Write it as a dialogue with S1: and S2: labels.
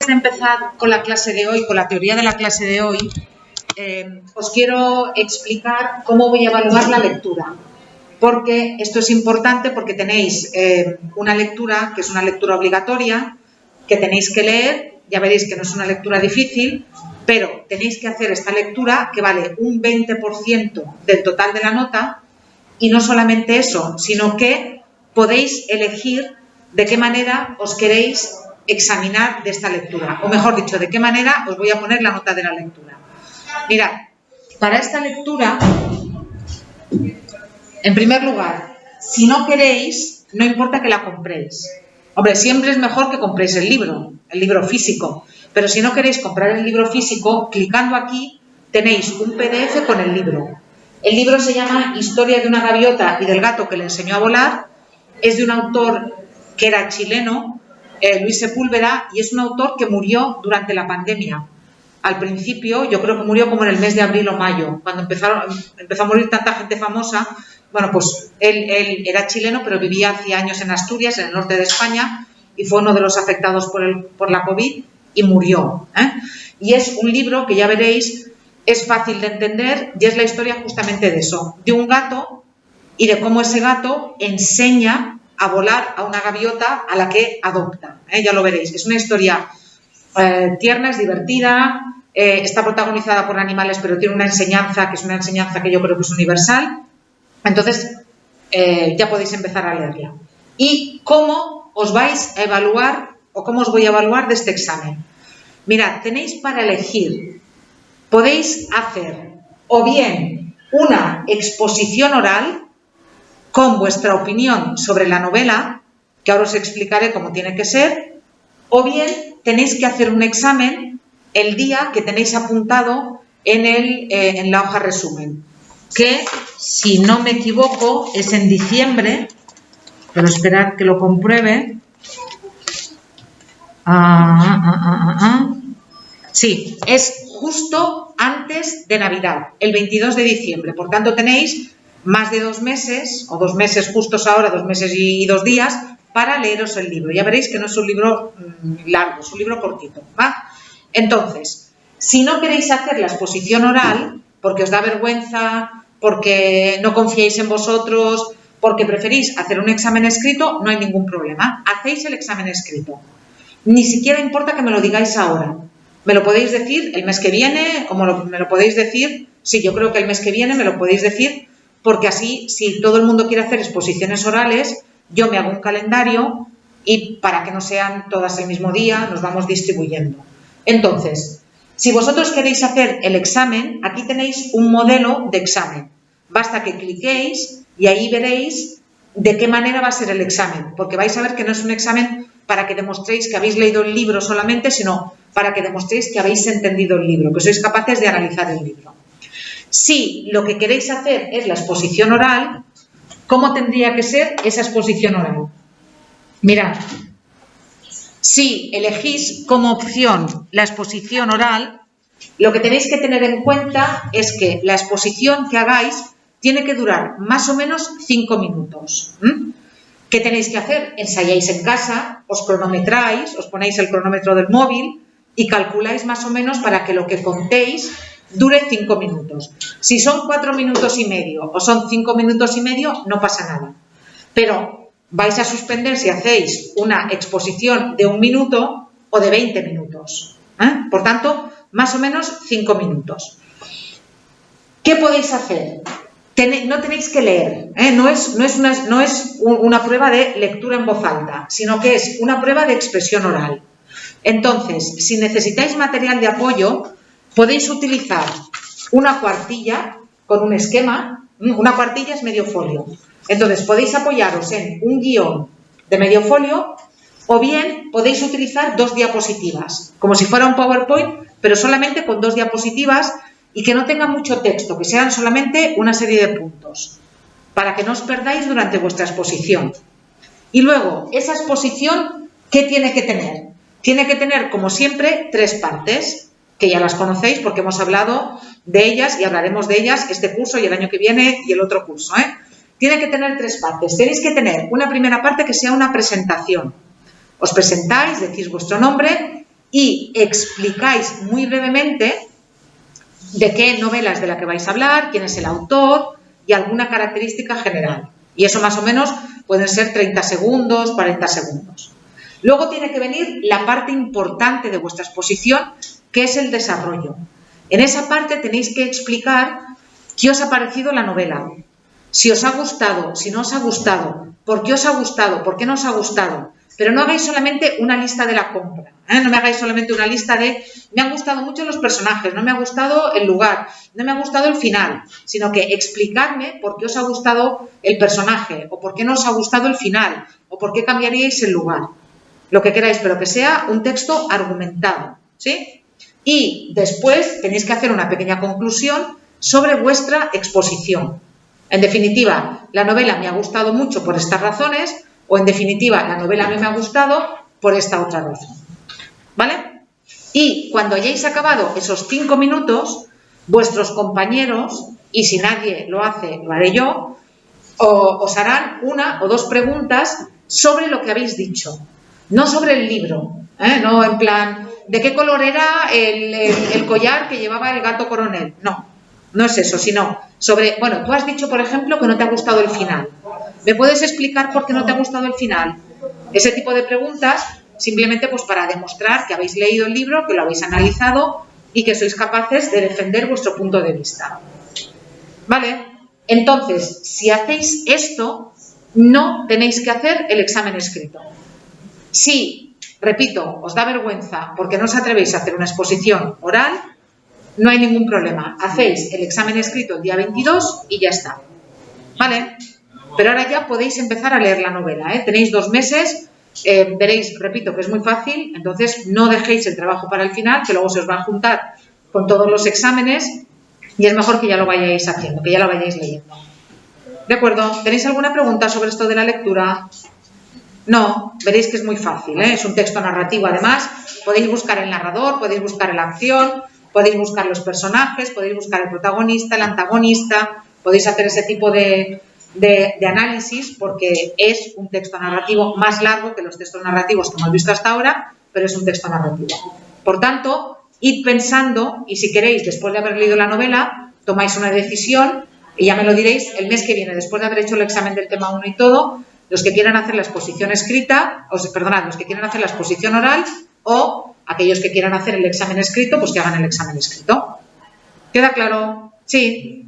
S1: De empezar con la clase de hoy, con la teoría de la clase de hoy, os quiero explicar cómo voy a evaluar la lectura, porque esto es importante porque tenéis una lectura que es una lectura obligatoria, que tenéis que leer, ya veréis que no es una lectura difícil, pero tenéis que hacer esta lectura que vale un 20% del total de la nota, y no solamente eso, sino que podéis elegir de qué manera os queréis examinar de esta lectura, o mejor dicho, de qué manera os voy a poner la nota de la lectura. Mirad, para esta lectura, en primer lugar, si no queréis, no importa que la compréis. Hombre, siempre es mejor que compréis el libro físico, pero si no queréis comprar el libro físico, clicando aquí tenéis un PDF con el libro. El libro se llama Historia de una gaviota y del gato que le enseñó a volar, es de un autor que era chileno, Luis Sepúlveda, y es un autor que murió durante la pandemia. Al principio, yo creo que murió como en el mes de abril o mayo, cuando empezó a morir tanta gente famosa. Bueno, pues él era chileno, pero vivía hace años en Asturias, en el norte de España, y fue uno de los afectados por la COVID y murió. Y es un libro que ya veréis, es fácil de entender y es la historia justamente de eso, de un gato y de cómo ese gato enseña a volar a una gaviota a la que adopta. Ya lo veréis, es una historia tierna, es divertida, está protagonizada por animales, pero tiene una enseñanza que es una enseñanza que yo creo que es universal. Entonces, ya podéis empezar a leerla. ¿Y cómo os vais a evaluar o cómo os voy a evaluar de este examen? Mirad, tenéis para elegir, podéis hacer o bien una exposición oral con vuestra opinión sobre la novela, que ahora os explicaré cómo tiene que ser, o bien tenéis que hacer un examen el día que tenéis apuntado en la hoja resumen, que, si no me equivoco, es en diciembre, pero esperad que lo compruebe. Sí, es justo antes de Navidad, el 22 de diciembre, por tanto tenéis más de 2 meses, o 2 meses justos ahora, 2 meses y 2 días, para leeros el libro. Ya veréis que no es un libro largo, es un libro cortito, ¿va? Entonces, si no queréis hacer la exposición oral, porque os da vergüenza, porque no confiáis en vosotros, porque preferís hacer un examen escrito, no hay ningún problema. Hacéis el examen escrito. Ni siquiera importa que me lo digáis ahora. Me lo podéis decir el mes que viene, o me lo podéis decir, sí, yo creo que el mes que viene me lo podéis decir, porque así, si todo el mundo quiere hacer exposiciones orales, yo me hago un calendario y para que no sean todas el mismo día, nos vamos distribuyendo. Entonces, si vosotros queréis hacer el examen, aquí tenéis un modelo de examen. Basta que cliquéis y ahí veréis de qué manera va a ser el examen, porque vais a ver que no es un examen para que demostréis que habéis leído el libro solamente, sino para que demostréis que habéis entendido el libro, que sois capaces de analizar el libro. Si lo que queréis hacer es la exposición oral, ¿cómo tendría que ser esa exposición oral? Mirad, si elegís como opción la exposición oral, lo que tenéis que tener en cuenta es que la exposición que hagáis tiene que durar más o menos 5 minutos. ¿Qué tenéis que hacer? Ensayáis en casa, os cronometráis, os ponéis el cronómetro del móvil y calculáis más o menos para que lo que contéis dure 5 minutos. Si son 4 minutos y medio o son 5 minutos y medio, no pasa nada. Pero vais a suspender si hacéis una exposición de 1 minuto o de 20 minutos. Por tanto, más o menos 5 minutos. ¿Qué podéis hacer? No tenéis que leer, no es una prueba de lectura en voz alta, sino que es una prueba de expresión oral. Entonces, si necesitáis material de apoyo, podéis utilizar una cuartilla con un esquema. Una cuartilla es medio folio. Entonces, podéis apoyaros en un guión de medio folio o bien podéis utilizar 2 diapositivas, como si fuera un PowerPoint, pero solamente con 2 diapositivas y que no tenga mucho texto, que sean solamente una serie de puntos, para que no os perdáis durante vuestra exposición. Y luego, esa exposición, ¿qué tiene que tener? Tiene que tener, como siempre, 3 partes, que ya las conocéis porque hemos hablado de ellas y hablaremos de ellas este curso y el año que viene y el otro curso. Tiene que tener 3 partes. Tenéis que tener una primera parte que sea una presentación. Os presentáis, decís vuestro nombre y explicáis muy brevemente de qué novela es de la que vais a hablar, quién es el autor y alguna característica general. Y eso más o menos pueden ser 30 segundos, 40 segundos. Luego tiene que venir la parte importante de vuestra exposición, que es el desarrollo. En esa parte tenéis que explicar qué os ha parecido la novela, si os ha gustado, si no os ha gustado, por qué os ha gustado, por qué no os ha gustado. Pero no hagáis solamente una lista de la compra, no me hagáis solamente una lista de me han gustado mucho los personajes, no me ha gustado el lugar, no me ha gustado el final, sino que explicadme por qué os ha gustado el personaje o por qué no os ha gustado el final o por qué cambiaríais el lugar. Lo que queráis, pero que sea un texto argumentado, ¿sí? Y después tenéis que hacer una pequeña conclusión sobre vuestra exposición. En definitiva, la novela me ha gustado mucho por estas razones o en definitiva, la novela no me ha gustado por esta otra razón. ¿Vale? Y cuando hayáis acabado esos 5 minutos, vuestros compañeros, y si nadie lo hace, lo haré yo, os harán una o dos preguntas sobre lo que habéis dicho. No sobre el libro, no en plan, ¿de qué color era el collar que llevaba el gato coronel? No, no es eso, sino sobre, bueno, tú has dicho, por ejemplo, que no te ha gustado el final. ¿Me puedes explicar por qué no te ha gustado el final? Ese tipo de preguntas, simplemente pues para demostrar que habéis leído el libro, que lo habéis analizado y que sois capaces de defender vuestro punto de vista. ¿Vale? Entonces, si hacéis esto, no tenéis que hacer el examen escrito. Si, repito, os da vergüenza porque no os atrevéis a hacer una exposición oral, no hay ningún problema. Hacéis el examen escrito el día 22 y ya está. ¿Vale? Pero ahora ya podéis empezar a leer la novela, ¿eh? Tenéis 2 meses, veréis, repito, que es muy fácil, entonces no dejéis el trabajo para el final, que luego se os va a juntar con todos los exámenes y es mejor que ya lo vayáis haciendo, que ya lo vayáis leyendo. ¿De acuerdo? ¿Tenéis alguna pregunta sobre esto de la lectura? No, veréis que es muy fácil, ¿eh? Es un texto narrativo, además, podéis buscar el narrador, podéis buscar la acción, podéis buscar los personajes, podéis buscar el protagonista, el antagonista, podéis hacer ese tipo de análisis porque es un texto narrativo más largo que los textos narrativos que hemos visto hasta ahora, pero es un texto narrativo. Por tanto, id pensando y si queréis, después de haber leído la novela, tomáis una decisión y ya me lo diréis el mes que viene, después de haber hecho el examen del tema 1 y todo, los que quieran hacer la exposición escrita, perdonad, los que quieran hacer la exposición oral o aquellos que quieran hacer el examen escrito, pues que hagan el examen escrito. ¿Queda claro? Sí.